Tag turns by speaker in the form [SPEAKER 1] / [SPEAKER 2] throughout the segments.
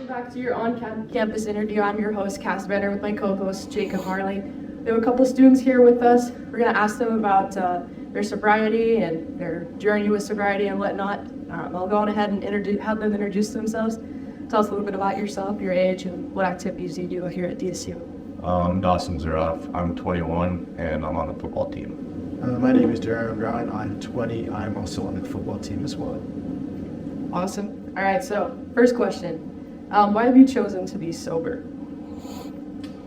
[SPEAKER 1] back to your on-campus interview. I'm your host, Venner, with my co-host, Jacob Marley. We have a couple students here with us. We're going to ask them about their sobriety and their journey with sobriety and whatnot. I'll go on ahead and have them introduce themselves. Tell us a little bit about yourself, your age, and what activities you do here at DSU.
[SPEAKER 2] Dawson, Zuroff. I'm 21, and I'm on the football team.
[SPEAKER 3] My name is Darion. I'm 20. I'm also on the football team as well.
[SPEAKER 1] Awesome. All right, so first question. Why have you chosen to be sober?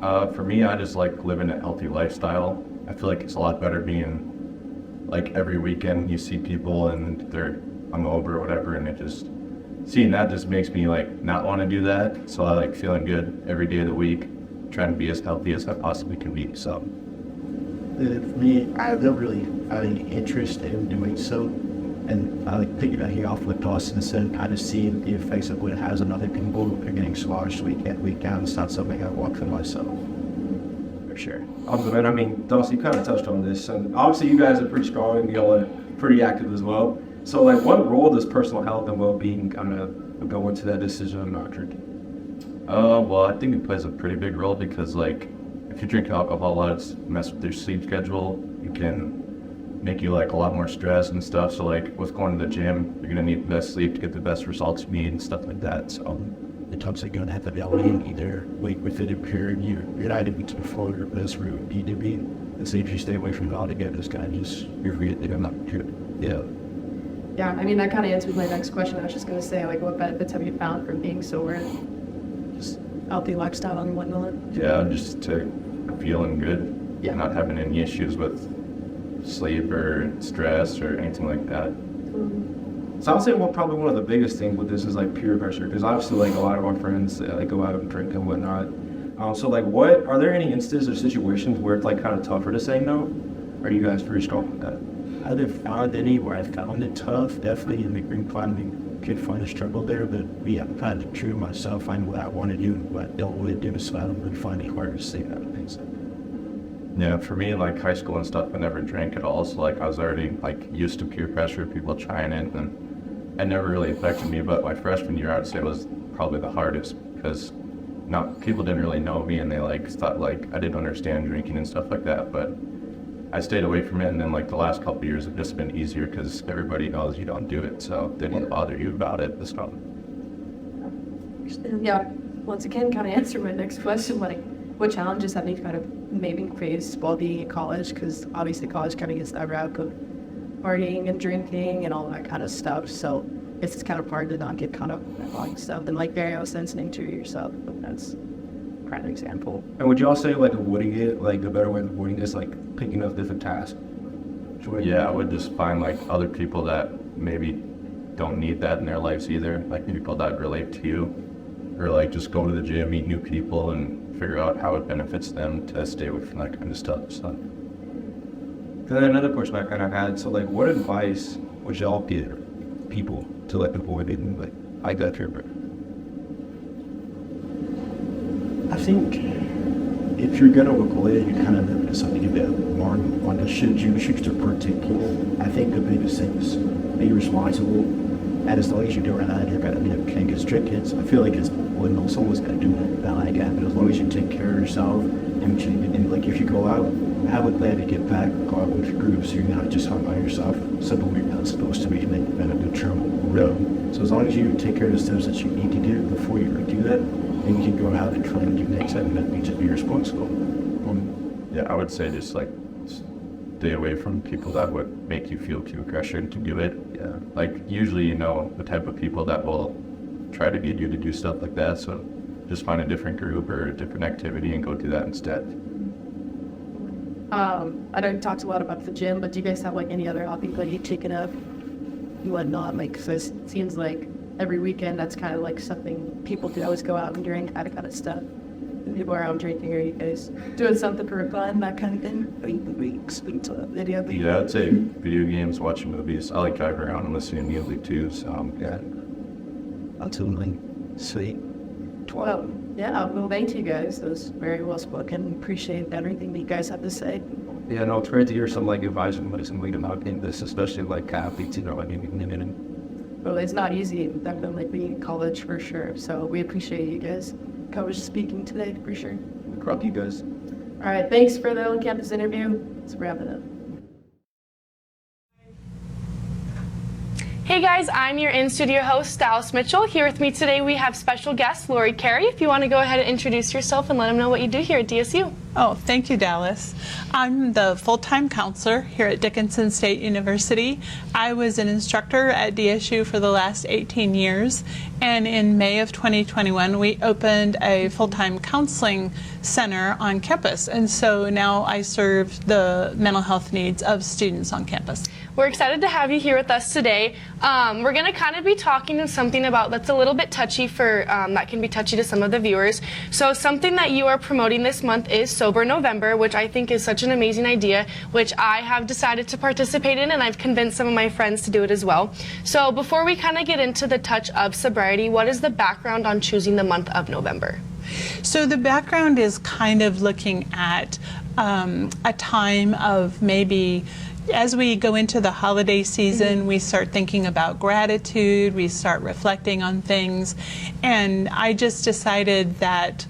[SPEAKER 2] For me, I just like living a healthy lifestyle. I feel like it's a lot better being like every weekend you see people and they're hungover or whatever, and seeing that just makes me like not want to do that. So I like feeling good every day of the week, trying to be as healthy as I possibly can be. So
[SPEAKER 3] For me, I don't really have any interest in doing so. And I like piggybacking off what Dawson said, kind of seeing the effects of what it has on other people who are getting sloshed week in, week out. It's not something I want for myself.
[SPEAKER 4] For sure. And I mean, Dawson, you kind of touched on this, and obviously you guys are pretty strong and you're pretty active as well. So, like, what role does personal health and well-being kind of go into that decision of not drinking?
[SPEAKER 2] Well, I think it plays a pretty big role because, like, if you drink alcohol a lot, it's mess with your sleep schedule. It can make you like a lot more stressed and stuff. So like with going to the gym, you're gonna need the best sleep to get the best results you need and stuff like that. So
[SPEAKER 3] the times you're gonna have to validate either like within a period you're not even to follow your best route you need to be. And so if you stay away from it altogether, it's kind of just you're forgetting I'm not good. Yeah.
[SPEAKER 1] Yeah, I mean that kind of answers my next question. I was just gonna say, like, what benefits have you found from being sober? Just healthy lifestyle and whatnot.
[SPEAKER 2] Yeah, just to feeling good. Yeah, not having any issues with sleep or stress or anything like that.
[SPEAKER 4] So I would say probably one of the biggest things with this is like peer pressure, because obviously like a lot of our friends like go out and drink and whatnot. So like, are there any instances or situations where it's like kind of tougher to say no? Or are you guys pretty strong with that?
[SPEAKER 3] I haven't found any where I've found it tough. Definitely in the green climbing, could find a struggle there, but I'm kind of true to myself, find what I want to do, what I don't want to do, so I don't really find it hard to say that things.
[SPEAKER 2] Yeah, for me, like high school and stuff, I never drank at all. So like I was already like used to peer pressure, people trying it, and it never really affected me. But my freshman year, I'd say was probably the hardest because people didn't really know me, and they like thought like I didn't understand drinking and stuff like that. But I stayed away from it, and then like the last couple of years have just been easier because everybody knows you don't do it, so they won't bother you about it this time.
[SPEAKER 1] Yeah, once again, kind of answer my next question, like, what challenges have you kind of maybe faced while being in college? Because obviously college kind of gets that route of partying and drinking and all that kind of stuff. So it's kind of hard to not get caught up in that long stuff. And like Barry was listening to yourself, but that's a prime example.
[SPEAKER 4] And would you all say like avoiding it, like the better way of avoiding it is like picking up different tasks?
[SPEAKER 2] Yeah, I would just find like other people that maybe don't need that in their lives either, like people that relate to you, or like just go to the gym, meet new people, and figure out how it benefits them to stay away from that kind of stuff. So
[SPEAKER 4] then another question I kind of had, so like what advice would y'all give people to like avoid it and like I got peer pressure?
[SPEAKER 3] I think if you're gonna avoid it, you kind of have something a bit more on the should you choose to protect people. I think the biggest thing is be responsible, and as long as you do that, you're gonna can't get strict. I feel like it's when someone's gonna do that like that, but as long as you take care of yourself and like if you go out, have a plan to get back, go out with groups, you're not just hung by yourself, something you're not supposed to be, and then a good term road. So as long as you take care of the steps that you need to do before you do that, then you can go out and try and do next time, and that means to be responsible.
[SPEAKER 2] Yeah, I would say just like stay away from people that would make you feel peer pressured to do it. Yeah, like usually you know the type of people that will try to get you to do stuff like that, so just find a different group or a different activity and go do that instead.
[SPEAKER 1] I know you talked a lot about the gym, but do you guys have like any other hobbies that you've taken up and whatnot? Like, so it seems like every weekend that's kind of like something people do, always go out and drink, that kind of stuff. And people are out drinking, or you guys doing something for fun, that kind of thing?
[SPEAKER 2] Yeah, I'd say video games, watching movies. I like driving around and listening to music too, so yeah.
[SPEAKER 3] Absolutely. Sweet.
[SPEAKER 1] Well, yeah, well, thank you guys. That was very well spoken. Appreciate everything that you guys have to say.
[SPEAKER 4] Yeah, no, it's great to hear some like advice from somebody about in this, especially like athletes, you know, I mean,
[SPEAKER 1] But it's not easy, definitely being in college for sure. So we appreciate you guys coming speaking today for sure.
[SPEAKER 4] Crop you guys.
[SPEAKER 1] All right, thanks for the on-campus interview. Let's wrap it up.
[SPEAKER 5] Hey guys, I'm your in-studio host, Dallis Mitchell. Here with me today we have special guest, Laurie, Karie. If you want to go ahead and introduce yourself and let them know what you do here at DSU.
[SPEAKER 6] Oh, thank you, Dallis. I'm the full-time counselor here at Dickinson State University. I was an instructor at DSU for the last 18 years, and in May of 2021 we opened a full-time counseling center on campus, and so now I serve the mental health needs of students on campus.
[SPEAKER 5] We're excited to have you here with us today. We're going to kind of be talking to something about that's a little bit touchy for, that can be touchy to some of the viewers. So something that you are promoting this month is Sober November, which I think is such an amazing idea, which I have decided to participate in, and I've convinced some of my friends to do it as well. So before we kind of get into the touch of sobriety, what is the background on choosing the month of November?
[SPEAKER 6] So the background is kind of looking at a time of maybe as we go into the holiday season, we start thinking about gratitude, we start reflecting on things, and I just decided that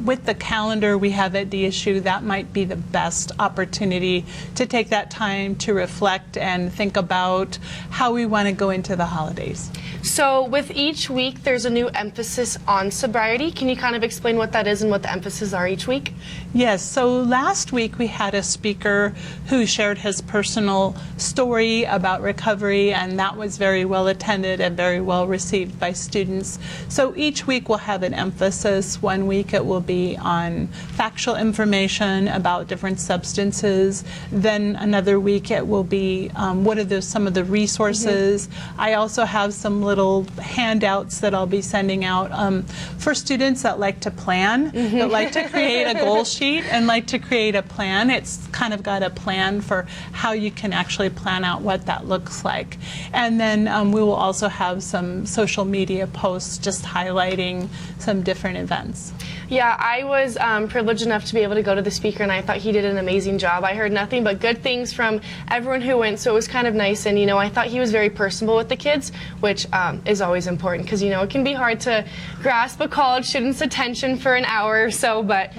[SPEAKER 6] with the calendar we have at DSU, that might be the best opportunity to take that time to reflect and think about how we want to go into the holidays.
[SPEAKER 5] So with each week, there's a new emphasis on sobriety. Can you kind of explain what that is and what the emphases are each week?
[SPEAKER 6] Yes, so last week we had a speaker who shared his personal story about recovery, and that was very well attended and very well received by students. So each week we'll have an emphasis. One week it will be on factual information about different substances. Then another week it will be what are some of the resources. I also have some little handouts that I'll be sending out for students that like to plan, that like to create a goal sheet and like to create a plan. It's kind of got a plan for how you can actually plan out what that looks like. And then we will also have some social media posts just highlighting some different events.
[SPEAKER 5] Yeah, I was privileged enough to be able to go to the speaker, and I thought he did an amazing job. I heard nothing but good things from everyone who went, so it was kind of nice. And, you know, I thought he was very personable with the kids, which is always important because, you know, it can be hard to grasp a college student's attention for an hour or so. But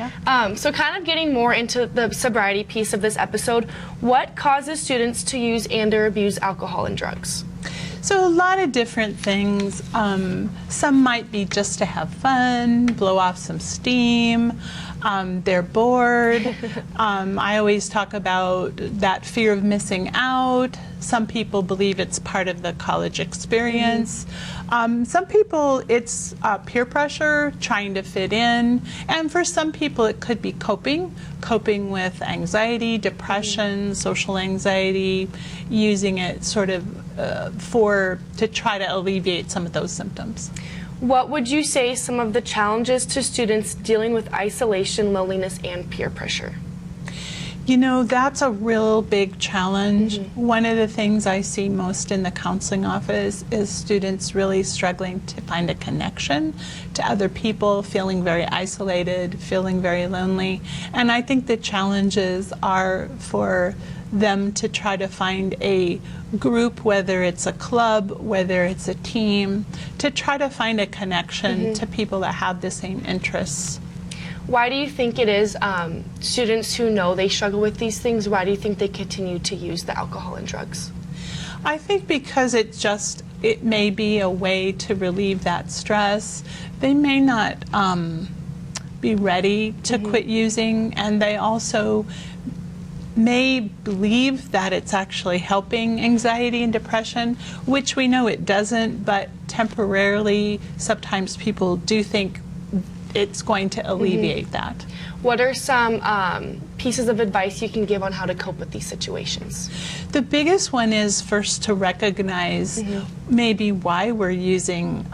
[SPEAKER 5] so kind of getting more into the sobriety piece of this episode, what causes students to use and/or abuse alcohol and drugs?
[SPEAKER 6] So a lot of different things. Some might be just to have fun, blow off some steam. They're bored. I always talk about that fear of missing out. Some people believe it's part of the college experience. Some people it's peer pressure, trying to fit in. And for some people it could be coping with anxiety, depression, social anxiety, using it sort of to try to alleviate some of those symptoms.
[SPEAKER 5] What would you say some of the challenges to students dealing with isolation, loneliness, and peer pressure?
[SPEAKER 6] You know, that's a real big challenge. One of the things I see most in the counseling office is students really struggling to find a connection to other people, feeling very isolated, feeling very lonely. And I think the challenges are for them to try to find a group, whether it's a club, whether it's a team, to try to find a connection to people that have the same interests.
[SPEAKER 5] Why do you think it is students who know they struggle with these things, why do you think they continue to use the alcohol and drugs?
[SPEAKER 6] I think because it may be a way to relieve that stress. They may not be ready to quit using, and they also may believe that it's actually helping anxiety and depression, which we know it doesn't, but temporarily sometimes people do think it's going to alleviate that.
[SPEAKER 5] What are some pieces of advice you can give on how to cope with these situations?
[SPEAKER 6] The biggest one is first to recognize maybe why we're using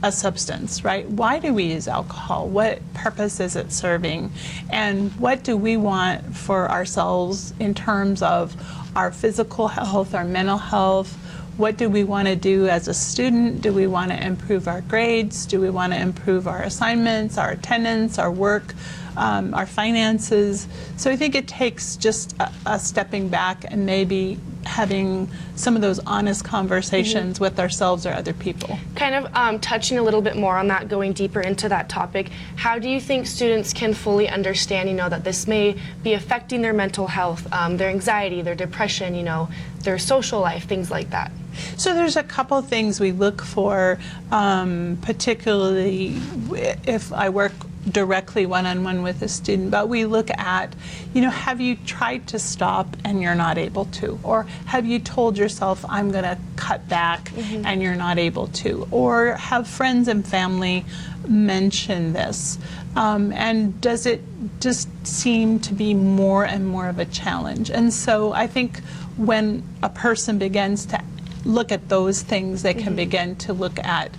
[SPEAKER 6] a substance, right? Why do we use alcohol? What purpose is it serving? And what do we want for ourselves in terms of our physical health, our mental health? What do we want to do as a student? Do we want to improve our grades? Do we want to improve our assignments, our attendance, our work? our finances. So I think it takes just a stepping back and maybe having some of those honest conversations with ourselves or other people.
[SPEAKER 5] Kind of touching a little bit more on that, going deeper into that topic, how do you think students can fully understand, that this may be affecting their mental health, their anxiety, their depression, their social life, things like that?
[SPEAKER 6] So there's a couple things we look for, particularly if I work directly one-on-one with a student, but we look at, have you tried to stop and you're not able to? Or have you told yourself, I'm going to cut back and you're not able to? Or have friends and family mention this? And does it just seem to be more and more of a challenge? And so I think when a person begins to look at those things, they can begin to look at,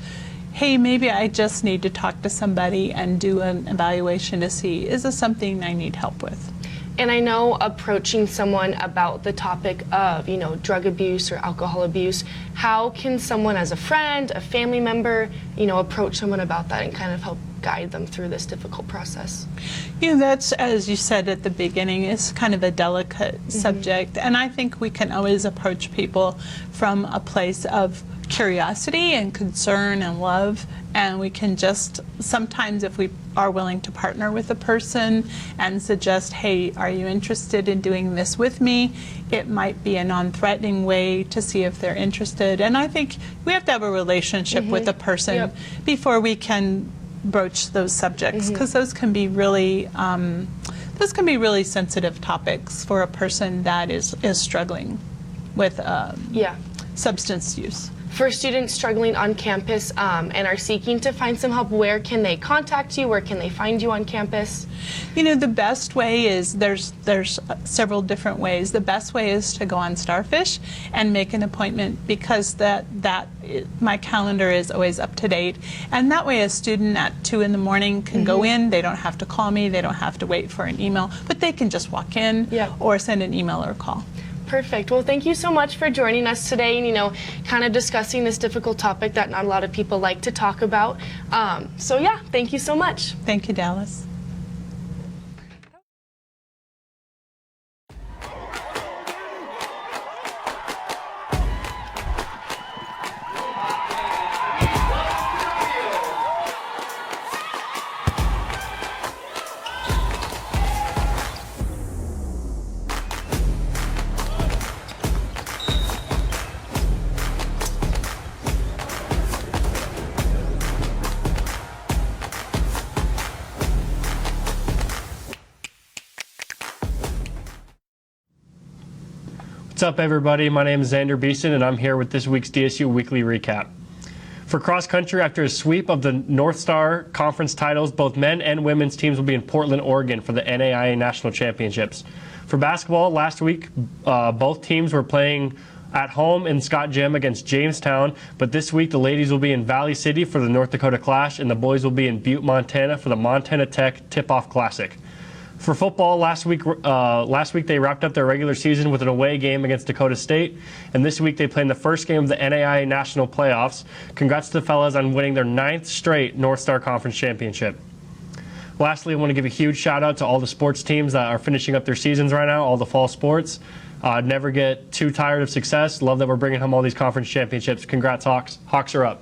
[SPEAKER 6] hey, maybe I just need to talk to somebody and do an evaluation to see, is this something I need help with?
[SPEAKER 5] And I know approaching someone about the topic of, drug abuse or alcohol abuse, how can someone as a friend, a family member, approach someone about that and kind of help guide them through this difficult process?
[SPEAKER 6] That's, as you said at the beginning, is kind of a delicate subject. And I think we can always approach people from a place of curiosity and concern and love, and we can just sometimes, if we are willing to partner with a person and suggest, hey, are you interested in doing this with me, it might be a non-threatening way to see if they're interested. And I think we have to have a relationship with a person before we can broach those subjects, because those can be really sensitive topics for a person that is struggling with substance use.
[SPEAKER 5] For students struggling on campus and are seeking to find some help, where can they contact you? Where can they find you on campus?
[SPEAKER 6] The best way is, there's several different ways. The best way is to go on Starfish and make an appointment, because my calendar is always up to date. And that way a student at 2 in the morning can go in. They don't have to call me. They don't have to wait for an email, but they can just walk in or send an email or call.
[SPEAKER 5] Perfect. Well, thank you so much for joining us today and, kind of discussing this difficult topic that not a lot of people like to talk about. Thank you so much.
[SPEAKER 6] Thank you, Dallis.
[SPEAKER 7] What's up, everybody? My name is Xander Beeson, and I'm here with this week's DSU Weekly Recap. For cross country, after a sweep of the North Star Conference titles, both men and women's teams will be in Portland, Oregon for the NAIA National Championships. For basketball, last week, both teams were playing at home in Scott Gym against Jamestown, but this week the ladies will be in Valley City for the North Dakota Clash, and the boys will be in Butte, Montana for the Montana Tech Tip-Off Classic. For football, last week they wrapped up their regular season with an away game against Dakota State, and this week they play in the first game of the NAIA National Playoffs. Congrats to the fellas on winning their 9th straight North Star Conference Championship. Lastly, I want to give a huge shout out to all the sports teams that are finishing up their seasons right now, all the fall sports. Never get too tired of success. Love that we're bringing home all these conference championships. Congrats, Hawks. Hawks are up.